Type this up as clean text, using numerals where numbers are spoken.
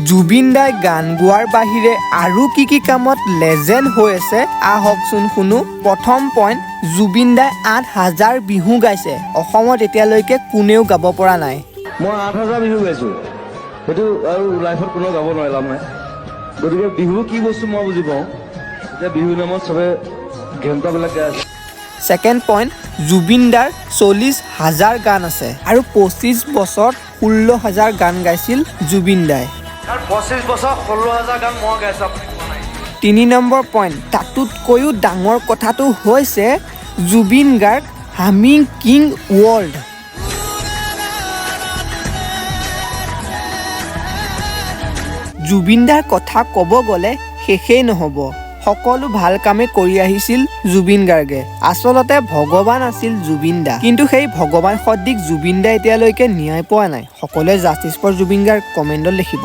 জুবিন দাই গান গোৱাৰ বাহিৰে আৰু কি কামত লেজেণ্ড হৈ আছে আহকচোন শুনো। প্ৰথম পইণ্ট, জুবিন দাই ৮,০০০ বিহু গাইছে। অসমত এতিয়ালৈকে কোনেও গাব পৰা নাই। মই ৮,০০০ বিহু গাইছোঁ, সেইটো আৰু লাইফত কোনেও গাব নোৱাৰে, লাভ নাই। গতিকে বিহু কি বস্তু মই বুজি পাওঁ, এতিয়া বিহু নামত চবে ঘেণ্টাবিলাক গাই আছে। ছেকেণ্ড পইণ্ট, জুবিন দাৰ ৪০,০০০ গান আছে আৰু ২৫ বছৰত ১৬,০০০ গান গাইছিল জুবিন দাই। ২৫ বছৰ ১৬,০০০ গান মই গাইছোঁ। ৩ নম্বৰ পইণ্ট, তাতোতকৈও ডাঙৰ কথাটো হৈছে Zubeen Garg humming king world. Zubeen দাৰ কথা ক'ব গ'লে শেষেই নহ'ব। সকলো ভাল কামেই কৰি আহিছিল জুবিন গাৰ্গে। আচলতে ভগৱান আছিল জুবিন দা, কিন্তু সেই ভগৱান সদৃশ জুবিন দা এতিয়ালৈকে ন্যায় পোৱা নাই। সকলোৱে জাষ্টিছ ফৰ জুবিন গাৰ্গ কমেণ্টত লিখিব।